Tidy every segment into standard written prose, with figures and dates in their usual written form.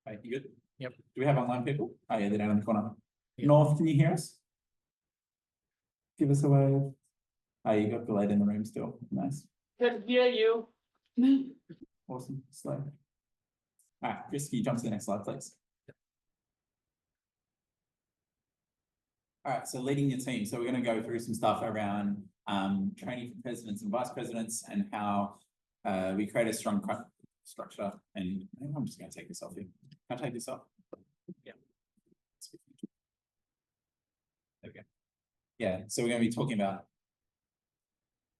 Okay, you good? Yep. Do we have online people? Oh yeah, they're down in the corner. Yep. North, can you hear us? Give us a wave. Oh, you got delayed in the room still. Nice. Can hear you. Awesome. Slow. All right, Chris, can you jump to the next slide, please? All right, so leading your team. So we're going to go through some stuff around training for presidents and vice presidents and how we create a strong structure. And I'm just going to take this off here. Can I take this off? Yeah. Okay. Yeah, so we're going to be talking about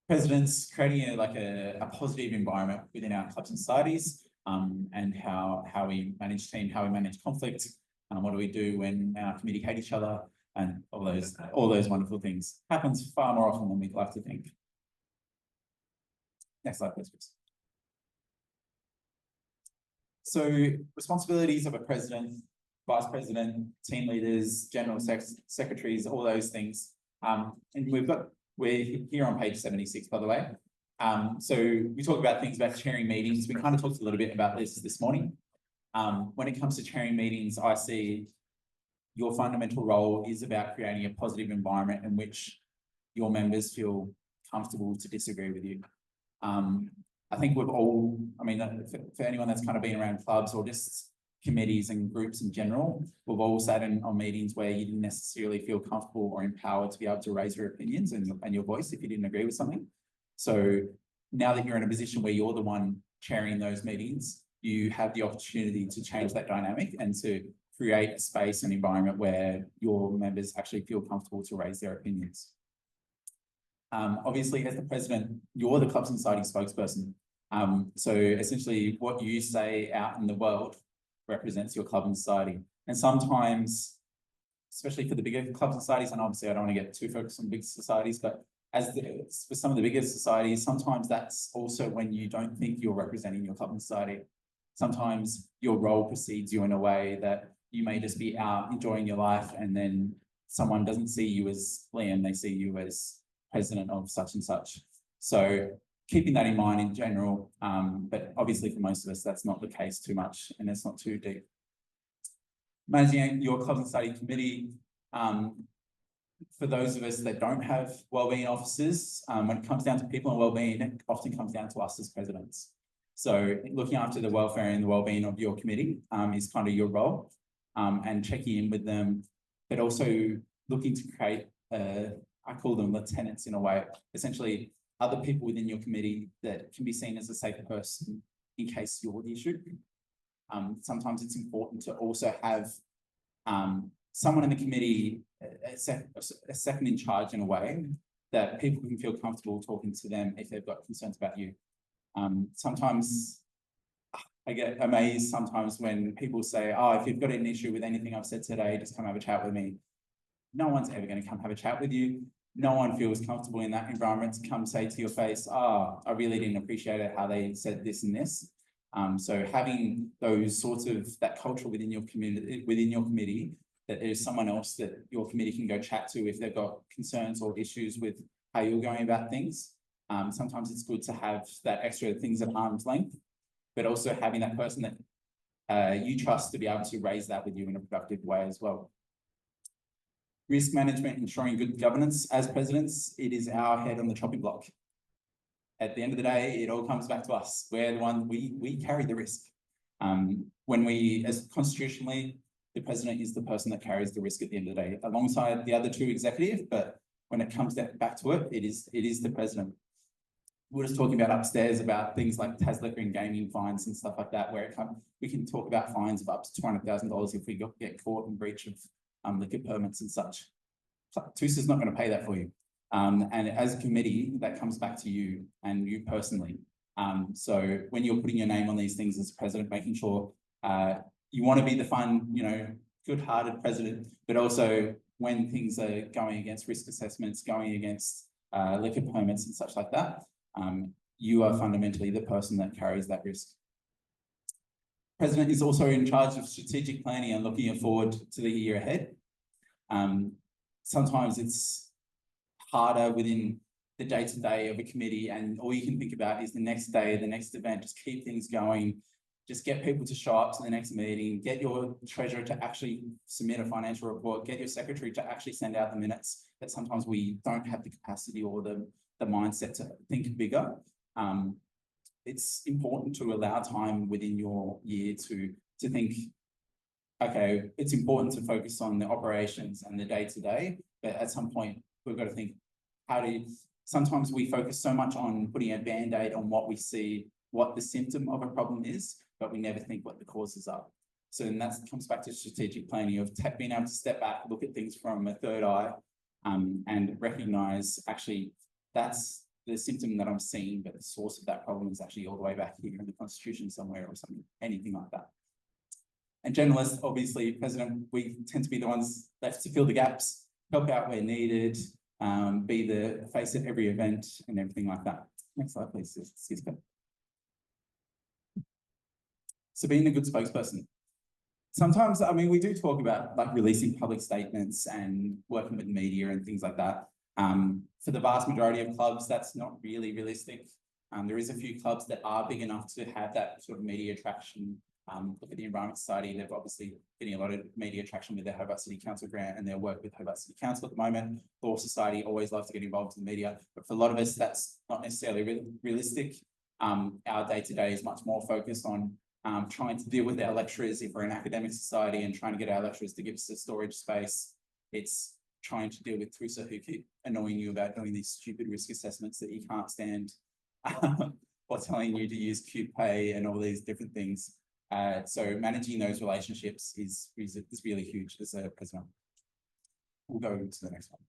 presidents creating a positive environment within our clubs and societies, and how we manage team, how we manage conflict, what do we do when our committee hate each other, and all those wonderful things. Happens far more often than we'd like to think. Next slide, please, Chris. So responsibilities of a president, vice president, team leaders, general secretaries, all those things. And we're here on page 76, by the way. So we talk about things about chairing meetings. We kind of talked a little bit about this morning. When it comes to chairing meetings, I see your fundamental role is about creating a positive environment in which your members feel comfortable to disagree with you. I think we've all, I mean, for anyone that's kind of been around clubs or just committees and groups in general, we've all sat in on meetings where you didn't necessarily feel comfortable or empowered to be able to raise your opinions and your voice if you didn't agree with something. So now that you're in a position where you're the one chairing those meetings, you have the opportunity to change that dynamic and to create a space and environment where your members actually feel comfortable to raise their opinions. Obviously, as the president, you're the clubs and society spokesperson. So essentially what you say out in the world represents your club and society. And sometimes, especially for the bigger clubs and societies, and obviously I don't want to get too focused on big societies, but for some of the bigger societies, sometimes that's also when you don't think you're representing your club and society. Sometimes your role precedes you in a way that you may just be out enjoying your life and then someone doesn't see you as Liam, they see you as president of such and such. So keeping that in mind in general, but obviously for most of us, that's not the case too much and it's not too deep. Managing your club and society committee, for those of us that don't have wellbeing officers, when it comes down to people and wellbeing, it often comes down to us as presidents. So looking after the welfare and the wellbeing of your committee is kind of your role, and checking in with them, but also looking to create, I call them lieutenants in a way, essentially other people within your committee that can be seen as a safer person in case you're the issue. Sometimes it's important to also have someone in the committee, a second in charge in a way that people can feel comfortable talking to them if they've got concerns about you. Sometimes I get amazed sometimes when people say, oh, if you've got an issue with anything I've said today, just come have a chat with me. No one's ever going to come have a chat with you. No one feels comfortable in that environment to come say to your face, oh, I really didn't appreciate it, how they said this and this. So having those sorts of, that culture within your committee, that there's someone else that your committee can go chat to if they've got concerns or issues with how you're going about things. Sometimes it's good to have that extra things at arm's length, but also having that person that you trust to be able to raise that with you in a productive way as well. Risk management, ensuring good governance. As presidents, it is our head on the chopping block. At the end of the day, it all comes back to us. We're the one, we carry the risk. When we, as constitutionally, the president is the person that carries the risk at the end of the day, alongside the other two executive, but when it comes back to it, it is the president. We're just talking about upstairs about things like TAS liquor and gaming fines and stuff like that, where we can talk about fines of up to $200,000 if we get caught in breach of liquor permits and such. TUSA is not going to pay that for you. And as a committee, that comes back to you and you personally. So when you're putting your name on these things as president, making sure you want to be the fun, good-hearted president, but also when things are going against risk assessments, going against liquor permits and such like that, you are fundamentally the person that carries that risk. President is also in charge of strategic planning and looking forward to the year ahead. Sometimes it's harder within the day-to-day of a committee and all you can think about is the next day, the next event, just keep things going, just get people to show up to the next meeting, get your treasurer to actually submit a financial report, get your secretary to actually send out the minutes, that sometimes we don't have the capacity or the mindset to think bigger. It's important to allow time within your year to think, okay, it's important to focus on the operations and the day-to-day, but at some point we've got to think, sometimes we focus so much on putting a band-aid on what we see, what the symptom of a problem is, but we never think what the causes are. So then that comes back to strategic planning of being able to step back, look at things from a third eye, and recognize actually that's the symptom that I'm seeing, but the source of that problem is actually all the way back here in the constitution somewhere or something, anything like that. And generalists, obviously, President, we tend to be the ones left to fill the gaps, help out where needed, be the face at every event and everything like that. Next slide, please. So being a good spokesperson. Sometimes, I mean, we do talk about like releasing public statements and working with media and things like that. For the vast majority of clubs, that's not really realistic. There is a few clubs that are big enough to have that sort of media traction. Look at the Environment Society, they've obviously getting a lot of media traction with their Hobart City Council grant and their work with Hobart City Council at the moment. Law Society always loves to get involved in the media, but for a lot of us, that's not necessarily realistic. Our day-to-day is much more focused on trying to deal with our lecturers if we're an academic society and trying to get our lecturers to give us a storage space. It's trying to deal with TUSA who keep annoying you about doing these stupid risk assessments that you can't stand, or telling you to use QPay and all these different things. So managing those relationships is really huge as a president. We'll go to the next one.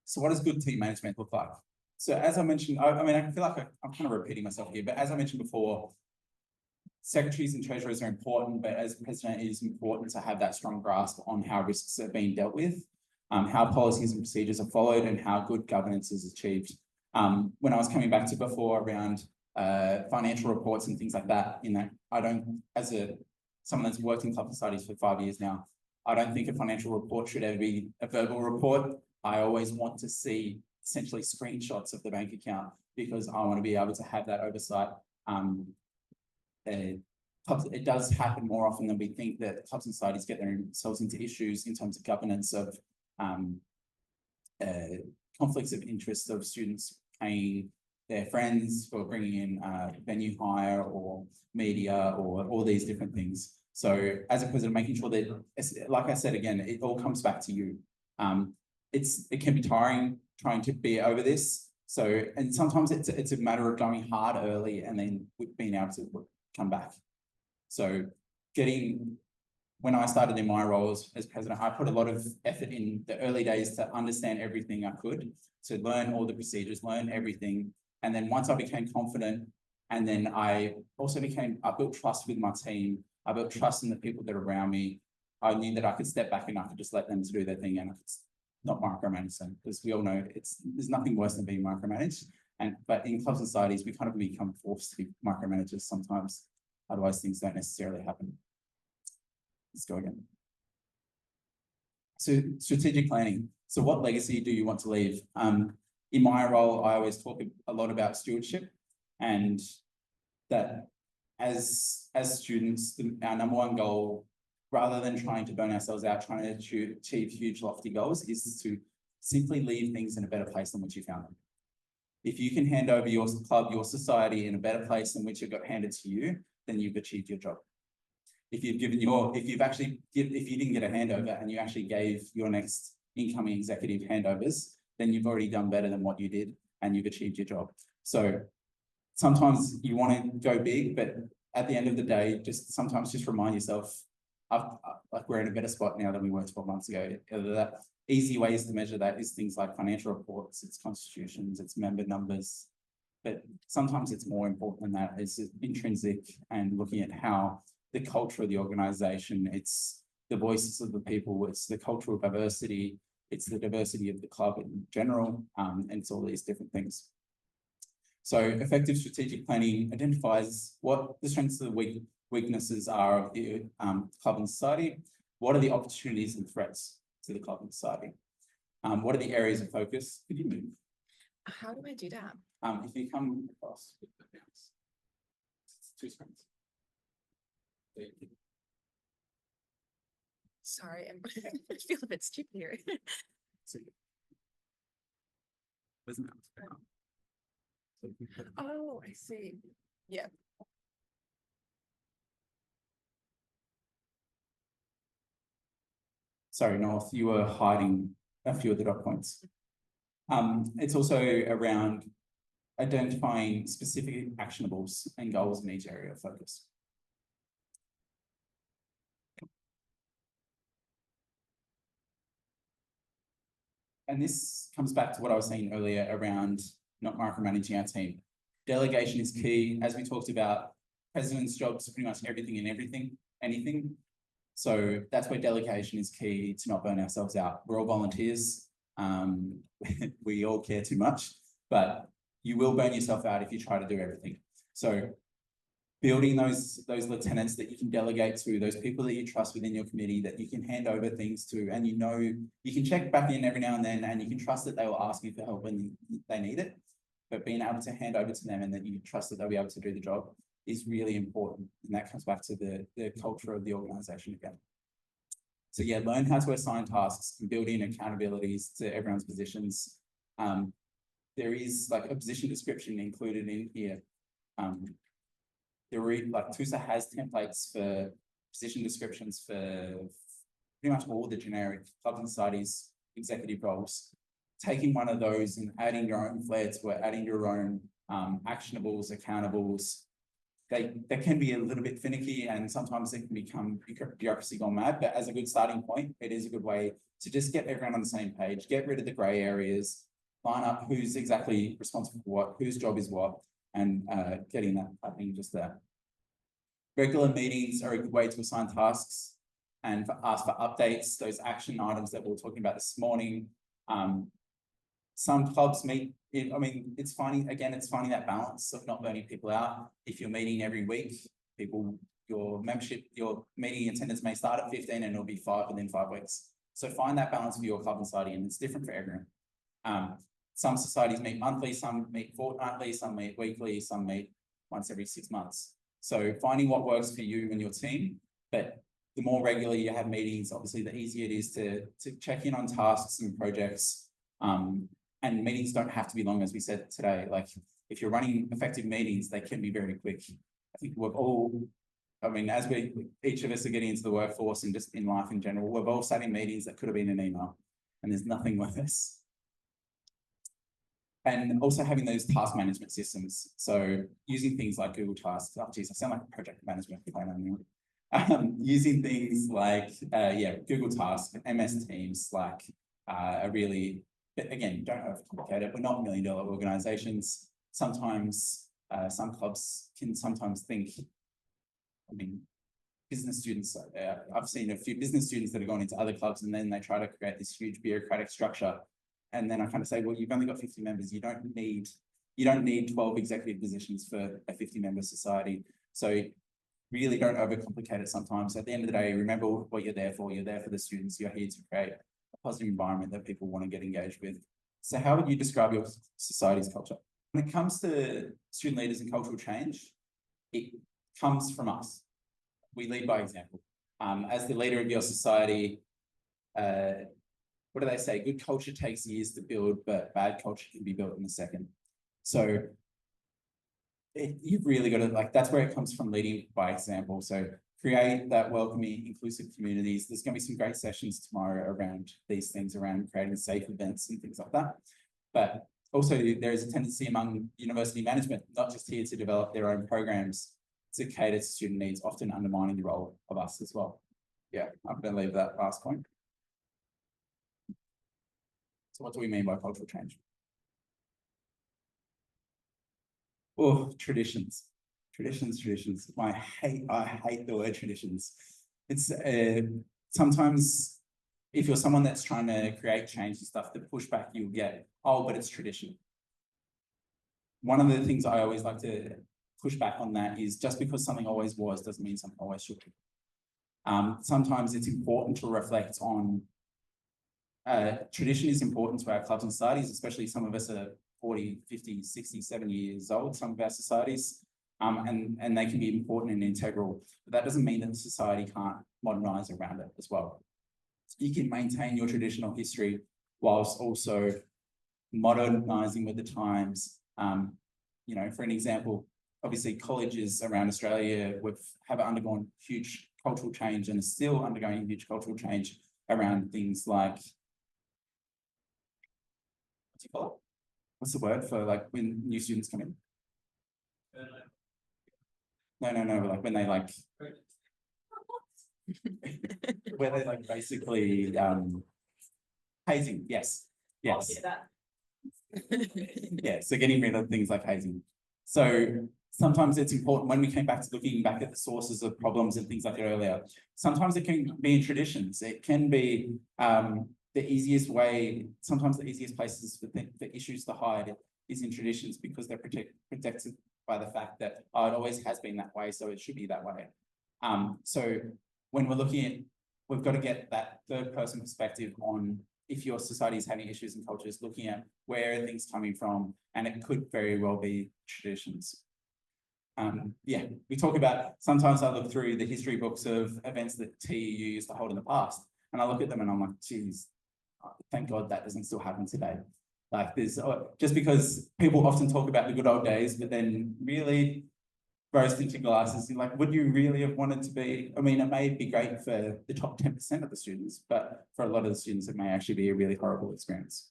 So what does good team management look like? So as I mentioned, I mean, I feel like I'm kind of repeating myself here, but as I mentioned before, secretaries and treasurers are important, but as president, it is important to have that strong grasp on how risks are being dealt with, how policies and procedures are followed, and how good governance is achieved. When I was coming back to before around financial reports and things like that, I don't, as someone that's worked in club societies for 5 years now, I don't think a financial report should ever be a verbal report. I always want to see essentially screenshots of the bank account because I want to be able to have that oversight. It does happen more often than we think that clubs and societies get themselves into issues in terms of governance of conflicts of interest of students paying their friends for bringing in venue hire or media or all these different things. So as a president, making sure that, like I said, again, it all comes back to you. It can be tiring trying to be over this. So, and sometimes it's a matter of going hard early and then being able to come back. So when I started in my roles as president, I put a lot of effort in the early days to understand everything I could, to learn all the procedures, learn everything. And then once I became confident, and then I built trust with my team. I built trust in the people that are around me. I knew that I could step back and I could just let them do their thing and I could not micromanage them, because we all know there's nothing worse than being micromanaged. But in club societies, we kind of become forced to be micromanagers sometimes. Otherwise, things don't necessarily happen. Let's go again. So strategic planning. So what legacy do you want to leave? In my role, I always talk a lot about stewardship, and that as students, our number one goal, rather than trying to burn ourselves out, trying to achieve huge, lofty goals, is to simply leave things in a better place than which you found them. If you can hand over your club, your society in a better place than which it got handed to you, then you've achieved your job. If you didn't get a handover and you actually gave your next incoming executive handovers, then you've already done better than what you did and you've achieved your job. So sometimes you want to go big, but at the end of the day, sometimes just remind yourself, like we're in a better spot now than we were 12 months ago. That easy ways to measure that is things like financial reports, it's constitutions, it's member numbers. But sometimes it's more important than that. It's intrinsic and looking at how the culture of the organization, it's the voices of the people, it's the cultural diversity, it's the diversity of the club in general, and it's all these different things. So effective strategic planning identifies what the strengths and the weaknesses are of the club and society. What are the opportunities and threats to the club and society? What are the areas of focus? Could you move? How do I do that? If you come across, it's 2 screens. Sorry, I feel a bit stupid here. Oh, I see. Yeah. Sorry, North, you were hiding a few of the dot points. It's also around identifying specific actionables and goals in each area of focus. And this comes back to what I was saying earlier around not micromanaging our team. Delegation is key. As we talked about, president's job is pretty much everything and anything. So that's where delegation is key to not burn ourselves out. We're all volunteers. We all care too much, but you will burn yourself out if you try to do everything. So building those lieutenants that you can delegate to, those people that you trust within your committee that you can hand over things to, and you know, you can check back in every now and then, and you can trust that they will ask you for help when they need it. But being able to hand over to them and that you trust that they'll be able to do the job is really important. And that comes back to the culture of the organization again. So yeah, learn how to assign tasks and build in accountabilities to everyone's positions. There is like a position description included in here. Like TUSA has templates for position descriptions for pretty much all the generic clubs and societies executive roles. Taking one of those and adding your own flair to it, adding your own actionables, accountables, they can be a little bit finicky and sometimes it can become bureaucracy gone mad, but as a good starting point, it is a good way to just get everyone on the same page, get rid of the grey areas, line up who's exactly responsible for what, whose job is what, and getting that happening just there. Regular meetings are a good way to assign tasks and ask for updates, those action items that we were talking about this morning. Some clubs meet, I mean, it's finding that balance of not burning people out. If you're meeting every week, your meeting attendance may start at 15 and it'll be 5 within 5 weeks. So find that balance for your club and society, and it's different for everyone. Some societies meet monthly, some meet fortnightly, some meet weekly, some meet once every 6 months. So finding what works for you and your team, but the more regularly you have meetings, obviously the easier it is to check in on tasks and projects. And meetings don't have to be long, as we said today. Like if you're running effective meetings, they can be very quick. I think we've all, I mean, as each of us are getting into the workforce and just in life in general, we've all sat in meetings that could have been an email, and there's nothing worse. And also having those task management systems. So using things like Google Tasks. Oh, geez, I sound like a project management plan. Using things like, Google Tasks, MS Teams, Slack, are really, but again, don't overcomplicate it. We're not $1 million organizations. Sometimes some clubs can sometimes think, I mean, business students, I've seen a few business students that have gone into other clubs and then they try to create this huge bureaucratic structure. And then I kind of say, well, you've only got 50 members. You don't need 12 executive positions for a 50-member society. So really don't overcomplicate it sometimes. At the end of the day, remember what you're there for. You're there for the students. You're here to create a positive environment that people want to get engaged with. So how would you describe your society's culture? When it comes to student leaders and cultural change, it comes from us. We lead by example. As the leader of your society, what do they say? Good culture takes years to build, but bad culture can be built in a second. So you've really got to, that's where it comes from, leading by example. So create that welcoming, inclusive communities. There's going to be some great sessions tomorrow around these things, around creating safe events and things like that. But also there is a tendency among university management, not just here to develop their own programs to cater to student needs, often undermining the role of us as well. Yeah, I'm going to leave that last point. So what do we mean by cultural change? Oh, traditions. I hate the word traditions. It's sometimes if you're someone that's trying to create change and stuff, the pushback you'll get, oh, but it's tradition. One of the things I always like to push back on that is just because something always was doesn't mean something always should be. Sometimes it's important to reflect on tradition is important to our clubs and societies, especially some of us are 40, 50, 60, 70 years old, some of our societies. and they can be important and integral, but that doesn't mean that society can't modernize around it as well. You can maintain your traditional history whilst also modernizing with the times. You know, for an example, obviously colleges around Australia have undergone huge cultural change and are still undergoing huge cultural change around things like, what do you call it? What's the word for like when new students come in? No, like when they like, where they like basically hazing, yes. Yeah, so getting rid of things like hazing. So sometimes it's important when we came back to looking back at the sources of problems and things like that earlier, sometimes it can be in traditions. It can be the easiest way, sometimes the easiest places for issues to hide is in traditions because they're protected by the fact that, oh, it always has been that way, so it should be that way. So when we're looking at, we've got to get that third person perspective on if your society is having issues and cultures, looking at where are things coming from, and it could very well be traditions. Yeah, we talk about, sometimes I look through the history books of events that TU used to hold in the past, and I look at them and I'm like, geez, thank God that doesn't still happen today. Like there's, just because people often talk about the good old days, but then really rose tinted glasses, you're like, would you really have wanted to be, I mean, it may be great for the top 10% of the students, but for a lot of the students, it may actually be a really horrible experience.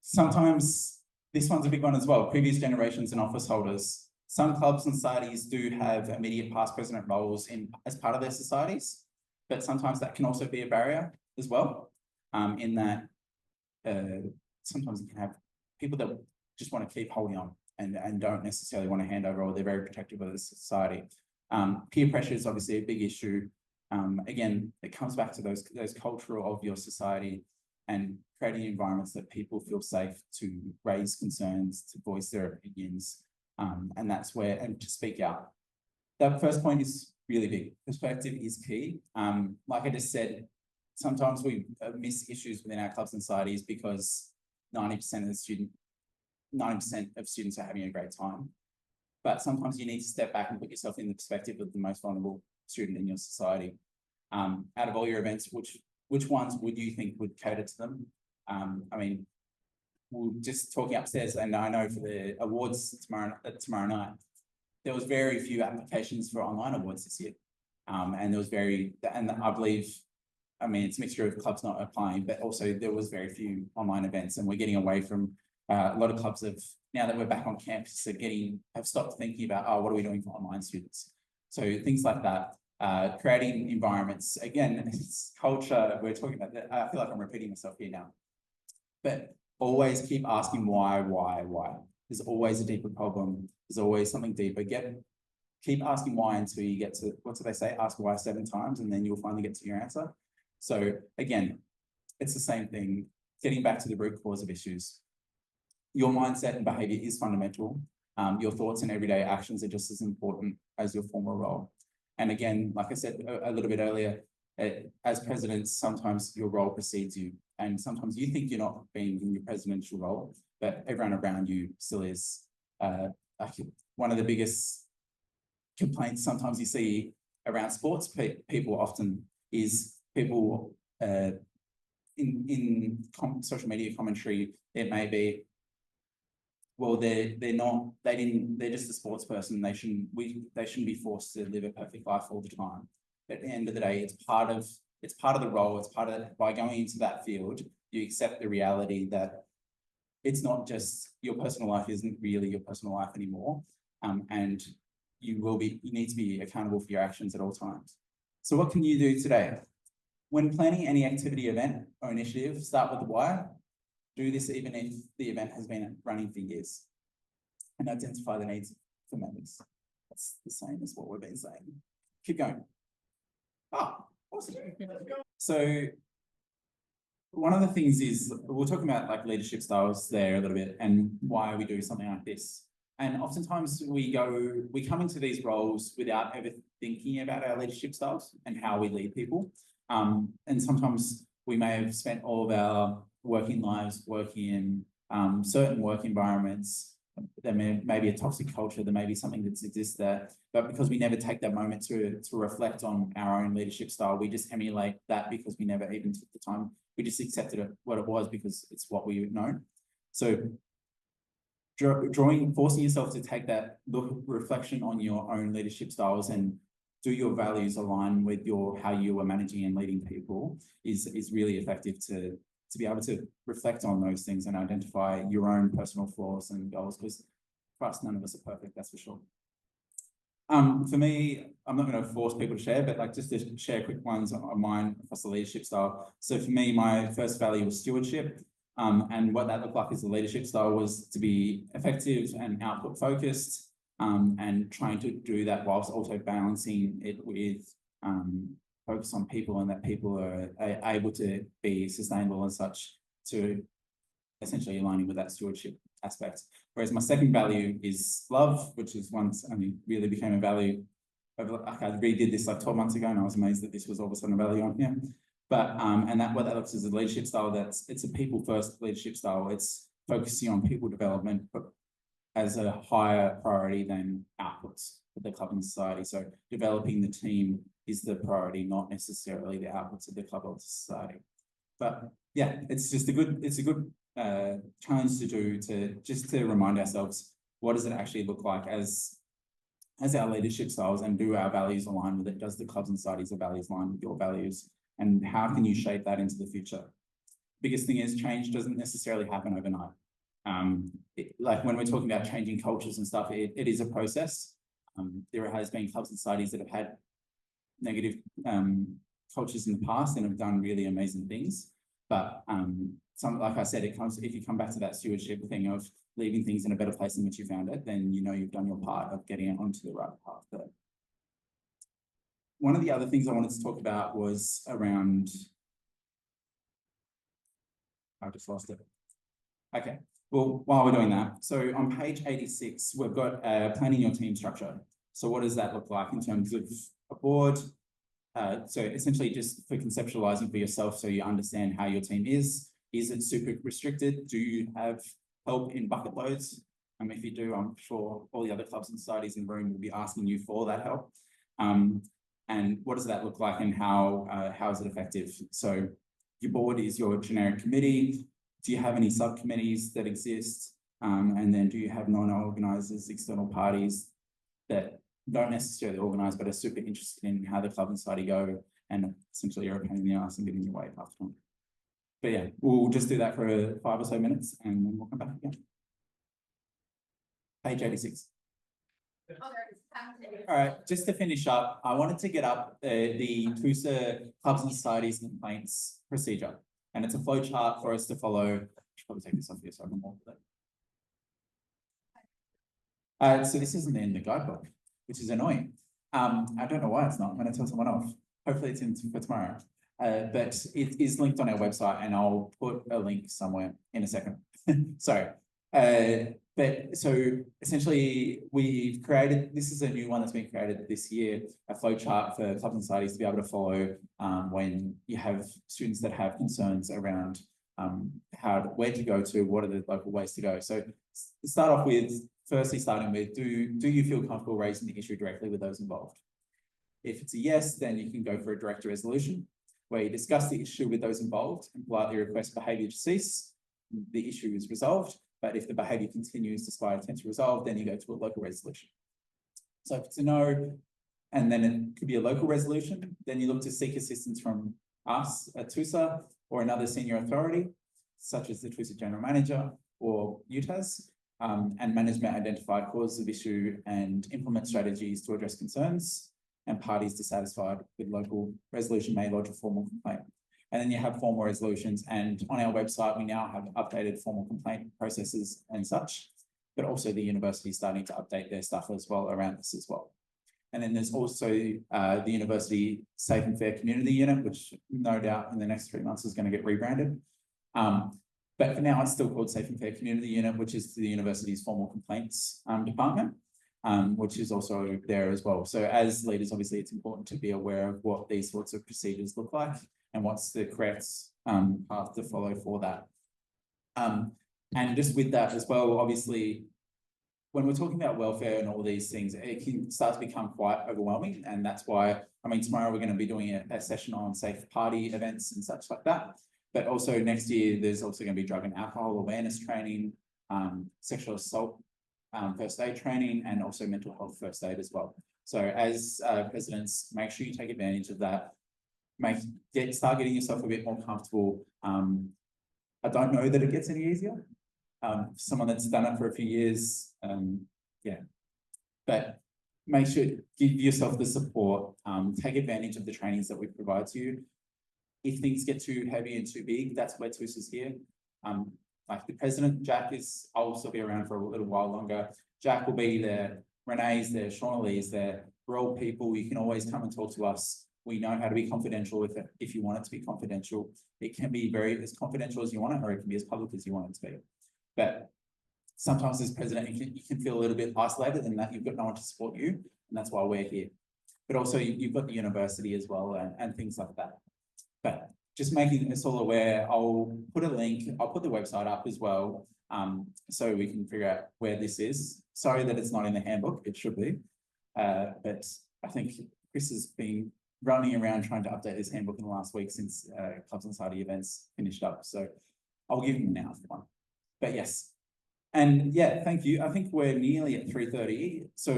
Sometimes, this one's a big one as well, previous generations and office holders. Some clubs and societies do have immediate past present roles as part of their societies, but sometimes that can also be a barrier as well, in that sometimes you can have people that just want to keep holding on and don't necessarily want to hand over, or they're very protective of the society. Peer pressure is obviously a big issue. Again, it comes back to those cultural of your society and creating environments that people feel safe to raise concerns, to voice their opinions, and that's where, and to speak out. That first point is really big. Perspective is key. Like I just said, sometimes we miss issues within our clubs and societies because 90% of students are having a great time. But sometimes you need to step back and put yourself in the perspective of the most vulnerable student in your society. Out of all your events, which ones would you think would cater to them? I mean, we're just talking upstairs, and I know for the awards tomorrow night, there was very few applications for online awards this year. And there was and I believe, I mean, it's a mixture of clubs not applying, but also there was very few online events, and we're getting away from a lot of clubs now that we're back on campus, have stopped thinking about, oh, what are we doing for online students? So things like that, creating environments, again, it's culture, we're talking about that. I feel like I'm repeating myself here now, but always keep asking why. There's always a deeper problem. There's always something deeper. Keep asking why until you get to, what do they say? Ask why 7 times, and then you'll finally get to your answer. So again, it's the same thing, getting back to the root cause of issues. Your mindset and behavior is fundamental. Your thoughts and everyday actions are just as important as your formal role. And again, like I said a little bit earlier, as president, sometimes your role precedes you, and sometimes you think you're not being in your presidential role, but everyone around you still is. One of the biggest complaints sometimes you see around sports people often is people in social media commentary, it may be, well, they're just a sports person. They shouldn't be forced to live a perfect life all the time. At the end of the day, it's part of the role. It's part of, by going into that field, you accept the reality that it's not just, your personal life isn't really your personal life anymore. And you need to be accountable for your actions at all times. So what can you do today? When planning any activity, event, or initiative, start with the why. Do this even if the event has been running for years, and identify the needs for members. That's the same as what we've been saying. Keep going. Awesome. So one of the things is, we're talking about like leadership styles there a little bit, and why we do something like this. And oftentimes we come into these roles without ever thinking about our leadership styles and how we lead people. And sometimes we may have spent all of our working lives working in certain work environments there may be a toxic culture, there may be something that exists there, but because we never take that moment to reflect on our own leadership style, we just emulate that because we never even took the time. We just accepted it what it was because it's what we know. So forcing yourself to take that reflection on your own leadership styles and do your values align with how you are managing and leading people is really effective to be able to reflect on those things and identify your own personal flaws and goals, because for us, none of us are perfect, that's for sure. For me, I'm not going to force people to share, but like just to share quick ones on mine across the leadership style. So for me, my first value was stewardship. And what that looked like as a leadership style was to be effective and output focused, and trying to do that whilst also balancing it with focus on people, and that people are able to be sustainable and such, to essentially aligning with that stewardship aspect. Whereas my second value is love, which is once really became a value. I redid this like 12 months ago, and I was amazed that this was all of a sudden a value on here. But and what that looks as a leadership style, it's a people first leadership style. It's focusing on people development, but as a higher priority than outputs for the club and society. So developing the team is the priority, not necessarily the outputs of the club or society. But yeah, it's a good challenge to do, to remind ourselves, what does it actually look like as our leadership styles, and do our values align with it? Does the clubs and societies of values align with your values? And how can you shape that into the future? Biggest thing is change doesn't necessarily happen overnight. Like when we're talking about changing cultures and stuff, it is a process. There has been clubs and societies that have had negative cultures in the past and have done really amazing things. But like I said, if you come back to that stewardship thing of leaving things in a better place than which you found it, then you know you've done your part of getting it onto the right path there. One of the other things I wanted to talk about was around, I just lost it. Okay, well, while we're doing that, so on page 86, we've got planning your team structure. So what does that look like in terms of a board? So essentially just for conceptualizing for yourself, so you understand how your team is. Is it super restricted? Do you have help in bucket loads? If you do, I'm sure all the other clubs and societies in the room will be asking you for that help. And what does that look like, and how is it effective? So your board is your generic committee. Do you have any subcommittees that exist? And then do you have non-organisers, external parties that don't necessarily organise but are super interested in how the club and society go, and essentially are a pain in the ass and getting your way after time? But yeah, we'll just do that for 5 or so minutes and then we'll come back again. Page 86. All right, just to finish up, I wanted to get up the TUSA clubs and societies complaints procedure, and it's a flow chart for us to follow. I should probably take this off here so I can walk with it. So this isn't in the guidebook, which is annoying. I don't know why it's not. I'm going to tell someone off. Hopefully it's in for tomorrow. But it is linked on our website, and I'll put a link somewhere in a second. Sorry. But so essentially we've created, this is a new one that's been created this year, a flow chart for clubs and societies to be able to follow when you have students that have concerns around where to go to, what are the local ways to go. So to start off with, firstly starting with, do you feel comfortable raising the issue directly with those involved? If it's a yes, then you can go for a direct resolution, where you discuss the issue with those involved and politely request behaviour to cease. The issue is resolved, but if the behaviour continues despite attempt to resolve, then you go to a local resolution. So if it's a no, and then it could be a local resolution, then you look to seek assistance from us at TUSA or another senior authority, such as the TUSA General Manager or UTAS, and management identify causes of issue and implement strategies to address concerns, and parties dissatisfied with local resolution may lodge a formal complaint. And then you have formal resolutions, and on our website, we now have updated formal complaint processes and such, but also the university is starting to update their stuff as well around this as well. And then there's also the University Safe and Fair Community Unit, which no doubt in the next 3 months is going to get rebranded. But for now, it's still called Safe and Fair Community Unit, which is the university's formal complaints department, which is also there as well. So as leaders, obviously, it's important to be aware of what these sorts of procedures look like and what's the correct path to follow for that. And just with that as well, obviously, when we're talking about welfare and all these things, it can start to become quite overwhelming. And that's why, I mean, tomorrow we're going to be doing a session on safe party events and such like that. But also next year, there's also going to be drug and alcohol awareness training, sexual assault first aid training, and also mental health first aid as well. So as presidents, make sure you take advantage of that. Start getting yourself a bit more comfortable. I don't know that it gets any easier. Someone that's done it for a few years, yeah. But make sure, give yourself the support, take advantage of the trainings that we provide to you. If things get too heavy and too big, that's where TUSA is here. Like the president, Jack I'll also be around for a little while longer. Jack will be there, Renee's there, Shauna Lee's there. We're all people, you can always come and talk to us. We know how to be confidential with it if you want it to be confidential. It can be as confidential as you want it, or it can be as public as you want it to be. But sometimes as president, you can feel a little bit isolated in that you've got no one to support you, and that's why we're here. But also you've got the university as well and things like that. But just making us all aware, I'll put a link, I'll put the website up as well, so we can figure out where this is. Sorry that it's not in the handbook, it should be. But I think Chris has been running around trying to update this handbook in the last week since Clubs and Society events finished up. So I'll give him now for one. But yes, and yeah, thank you. I think we're nearly at 3:30. So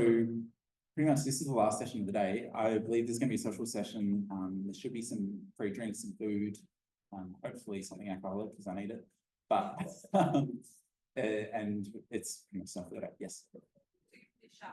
pretty much this is the last session of the day. I believe there's going to be a social session. There should be some free drinks and food, hopefully something alcoholic because I need it. But and it's pretty much stuff for the day. Yes. Sharp